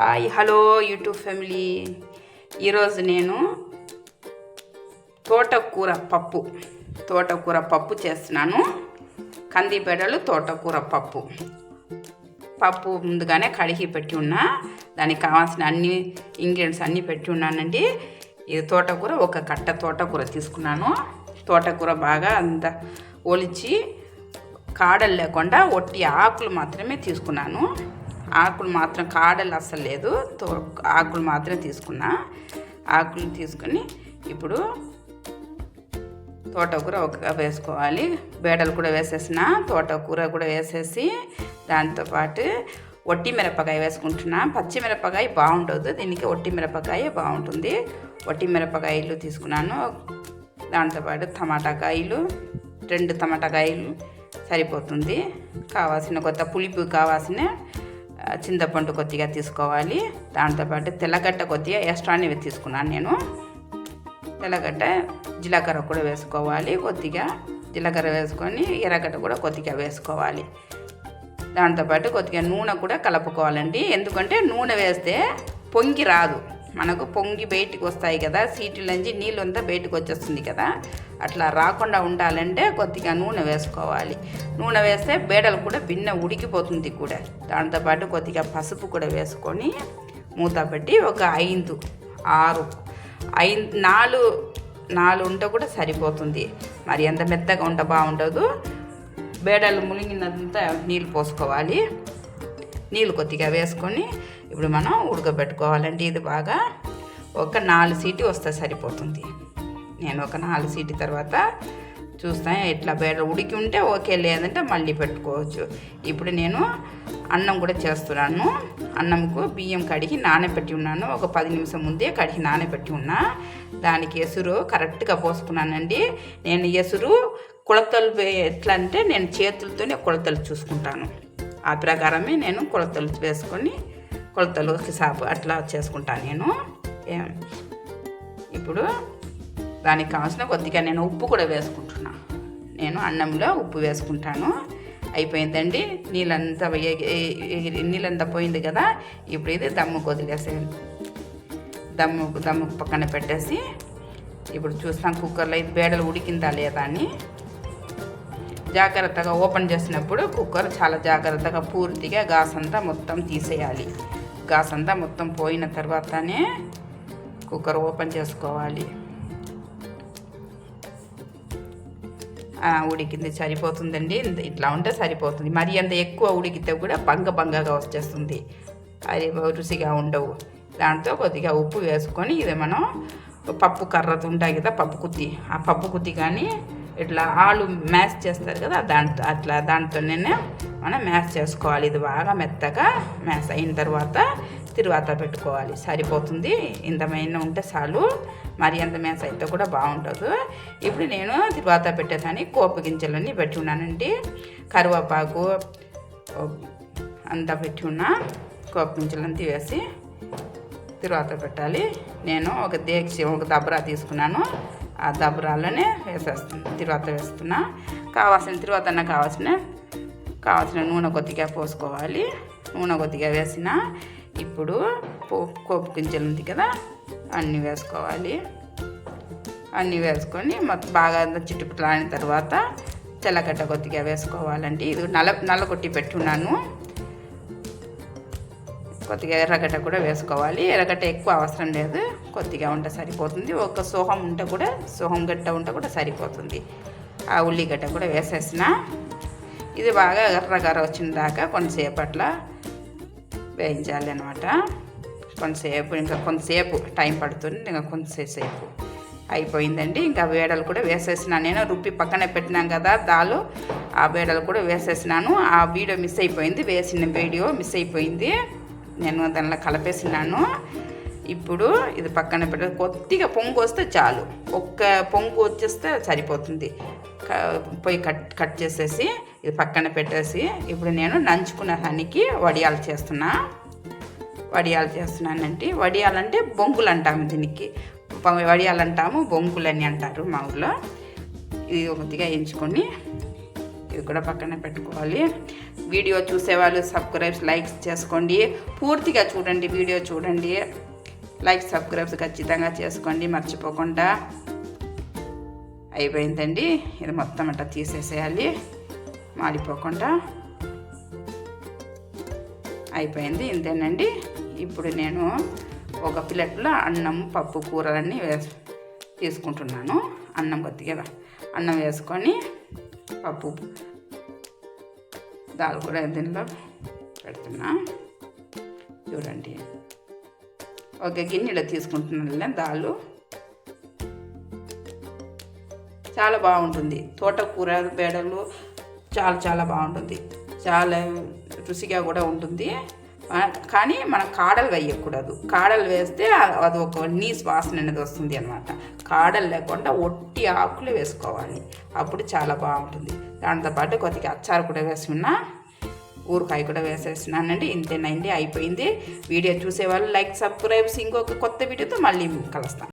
Hi hello YouTube family. ఈరోజు నేను తోటకూర పప్పు చేస్తున్నాను. కందిబెడలు తోటకూర పప్పు ముందుగానే కడిగి పెట్టి ఉన్నా. దానికి కావాల్సిన అన్ని ఇంగ్రీడియంట్స్ అన్నీ పెట్టి ఉన్నానండి. ఇది తోటకూర, ఒక కట్ట తోటకూర తీసుకున్నాను. తోటకూర బాగా అంత ఒలిచి కాడలు లేకుండా ఒట్టి ఆకులు మాత్రమే తీసుకున్నాను. ఆకులు మాత్రం, కాడలు అస్సలు లేదు, ఆకులు మాత్రమే తీసుకున్నా. ఆకులు తీసుకుని ఇప్పుడు తోటకూర ఒక వేసుకోవాలి. బేడలు కూడా వేసేసిన, తోటకూర కూడా వేసేసి దాంతోపాటు ఒట్టి మిరపకాయ వేసుకుంటున్నా. పచ్చి మిరపకాయ బాగుండదు, దీనికి ఒట్టి మిరపకాయ బాగుంటుంది. ఒట్టి మిరపకాయలు తీసుకున్నాను. దాంతోపాటు టమాటాకాయలు, 2 టమాటాకాయలు సరిపోతుంది. కావాల్సిన కొత్త పులుపు కావాల్సిన చింతపండు కొద్దిగా తీసుకోవాలి. దాంతోపాటు తెల్లగడ్డ కొద్దిగా ఎక్స్ట్రానే తీసుకున్నాను నేను. తెల్లగడ్డ, జీలకర్ర కూడా వేసుకోవాలి. కొద్దిగా జీలకర్ర వేసుకొని ఎర్రగడ్డ కూడా కొద్దిగా వేసుకోవాలి. దాంతోపాటు కొద్దిగా నూనె కూడా కలుపుకోవాలండి. ఎందుకంటే నూనె వేస్తే పొంగి రాదు, మనకు పొంగి బయటికి వస్తాయి కదా, సీటులోంచి నీళ్ళు అంతా బయటకు వచ్చేస్తుంది కదా. అట్లా రాకుండా ఉండాలంటే కొద్దిగా నూనె వేసుకోవాలి. నూనె వేస్తే బేడలు కూడా భిన్న ఉడికిపోతుంది కూడా. దాంతోపాటు కొద్దిగా పసుపు కూడా వేసుకొని మూత పెట్టి ఒక 5, 6, 4 ఉంటే కూడా సరిపోతుంది. మరి ఎంత మెత్తగా ఉంటే బాగుండదు. బేడలు ములిగినంత నీళ్ళు పోసుకోవాలి. నీళ్ళు కొద్దిగా వేసుకొని ఇప్పుడు మనం ఉడకబెట్టుకోవాలండి. ఇది బాగా ఒక 4 సీటీ వస్తే సరిపోతుంది. నేను ఒక 4 సీటీ తర్వాత చూస్తాను. ఇట్లా బేడ ఉడికి ఉంటే ఓకే, లేదంటే మళ్ళీ పెట్టుకోవచ్చు. ఇప్పుడు నేను అన్నం కూడా చేస్తున్నాను. అన్నంకు బియ్యం కడిగి నానబెట్టి ఉన్నాను. ఒక 10 నిమిషం ముందే కడిగి నానబెట్టి ఉన్నా. దానికి ఎసురు కరెక్ట్గా పోసుకున్నానండి. నేను ఎసురు కొలతలు ఎట్లా అంటే నేను చేతులతోనే కొలతలు చూసుకుంటాను. ఆ ప్రకారమే నేను కొలతలు వేసుకొని కొలతలు హిసాబు అట్లా చేసుకుంటాను నేను. ఇప్పుడు దానికి కావాల్సిన కొద్దిగా నేను ఉప్పు కూడా వేసుకుంటున్నా. నేను అన్నంలో ఉప్పు వేసుకుంటాను. అయిపోయిందండి. నీళ్ళంతా పోయింది కదా. ఇప్పుడు ఇది దమ్ము వదిలేసేయండి. దమ్ము పక్కన పెట్టేసి ఇప్పుడు చూస్తాం కుక్కర్లో ఇది బేడలు ఉడికిందా లేదా అని. జాగ్రత్తగా ఓపెన్ చేసినప్పుడు కుక్కర్ చాలా జాగ్రత్తగా పూర్తిగా గాస్ అంతా మొత్తం తీసేయాలి. గాస్ అంతా మొత్తం పోయిన తర్వాతనే కుక్కర్ ఓపెన్ చేసుకోవాలి. ఉడికింది, సరిపోతుందండి. ఇట్లా ఉంటే సరిపోతుంది. మరి అంత ఎక్కువ ఉడికితే కూడా బంగగా వచ్చేస్తుంది, అది రుచిగా ఉండవు. దాంతో కొద్దిగా ఉప్పు వేసుకొని ఇది మనం పప్పు కర్రతో ఉంటాయి కదా, పప్పు కుత్తి కానీ ఇట్లా ఆలు మ్యాష్ చేస్తారు కదా, దాంతోనే మనం మ్యాష్ చేసుకోవాలి. ఇది బాగా మెత్తగా మ్యాష్ అయిన తర్వాత తిరువాత పెట్టుకోవాలి. సరిపోతుంది. ఇంతమైన ఉంటే చాలు, మరి అంత మ్యాష్ అయితే కూడా బాగుంటుంది. ఇప్పుడు నేను తిరువాత పెట్టేదాన్ని కోపు గింజలన్నీ పెట్టి ఉన్నానండి. కరివేపాకు అంతా పెట్టి ఉన్నా. కోపు గింజలంతా వేసి తిరువాత పెట్టాలి. నేను ఒక దబరా తీసుకున్నాను. ఆ దబరాలోనే తిరువాత వేస్తున్నా. కావాల్సిన నూనె కొద్దిగా పోసుకోవాలి. నూనె కొద్దిగా వేసిన ఇప్పుడు కోపు గింజలు ఉంది కదా, అన్నీ వేసుకోవాలి. అన్నీ వేసుకొని మొత్తం బాగా చిట్టుకులాడిన తర్వాత తెల్లగడ్డ కొద్దిగా వేసుకోవాలండి. ఇది నల్లగొట్టి పెట్టున్నాను. కొద్దిగా ఎర్రగడ్డ కూడా వేసుకోవాలి. ఎర్రగడ్డ ఎక్కువ అవసరం లేదు, కొద్దిగా ఉంటే సరిపోతుంది. ఒక సోహం గడ్డ ఉంటే కూడా సరిపోతుంది. ఆ ఉల్లిగడ్డ కూడా వేసేసిన ఇది బాగా ఎర్రగర వచ్చిన దాకా కొంతసేపు అట్లా వేయించాలి అనమాట. ఇంకా కొంతసేపు టైం పడుతుంది. ఇంకా కొంతసేపు అయిపోయిందండి. ఇంకా బేడలు కూడా వేసేసినా. నేను రుబ్బి పక్కనే పెట్టినాం కదా దాలు, ఆ బేడలు కూడా వేసేసినాను. ఆ వీడియో మిస్ అయిపోయింది, వేసిన వీడియో మిస్ అయిపోయింది. నేను దానిలో కలిపేసినాను. ఇప్పుడు ఇది పక్కన పెట్ట కొద్దిగా పొంగు వస్తే చాలు, ఒక్క పొంగు వచ్చేస్తే సరిపోతుంది. పొయ్యి కట్ చేసేసి ఇది పక్కన పెట్టేసి ఇప్పుడు నేను నంచుకున్న దానికి వడియాలు చేస్తున్నానంటే వడియాలంటే బొంగులు అంటాము, దీనికి వడియాలు అంటాము, బొంగులని అంటారు మా ఊళ్ళో. ఇది కొద్దిగా ఎంచుకొని ఇవి కూడా పక్కనే పెట్టుకోవాలి. వీడియో చూసేవాళ్ళు సబ్స్క్రైబ్స్ లైక్స్ చేసుకోండి, పూర్తిగా చూడండి, వీడియో చూడండి, లైక్ సబ్స్క్రైబ్స్ ఖచ్చితంగా చేసుకోండి మర్చిపోకుండా. అయిపోయిందండి, ఇది మొత్తం అట్లా తీసేసేయాలి మాడిపోకుండా. అయిపోయింది, ఇంతేనండి. ఇప్పుడు నేను ఒక ప్లేట్లో అన్నం పప్పు కూరలన్నీ తీసుకుంటున్నాను. అన్నం కొద్దిగా అన్నం వేసుకొని పప్పు దాల్ కూడా దీనిలో పెడుతున్నా. చూడండి, ఒక గిన్నెలో తీసుకుంటున్నాను దాలు. చాలా బాగుంటుంది తోటకూర బేడలు, చాలా చాలా బాగుంటుంది, చాలా రుచిగా కూడా ఉంటుంది. కానీ మనం కాడలు వేయకూడదు, కాడలు వేస్తే అది ఒక నీసు వాసన అనేది వస్తుంది అనమాట. కాడలు లేకుండా ఒట్టి ఆకులు వేసుకోవాలి, అప్పుడు చాలా బాగుంటుంది. దాంతోపాటు కొద్దిగా అచ్చారు కూడా వేసుకున్నా, ఊరకాయ కూడా వేసేసినానండి. ఇంతేనండి, అయిపోయింది. వీడియో చూసేవాళ్ళు లైక్ సబ్స్క్రైబ్స్. ఇంకొక కొత్త వీడియోతో మళ్ళీ కలుస్తాను.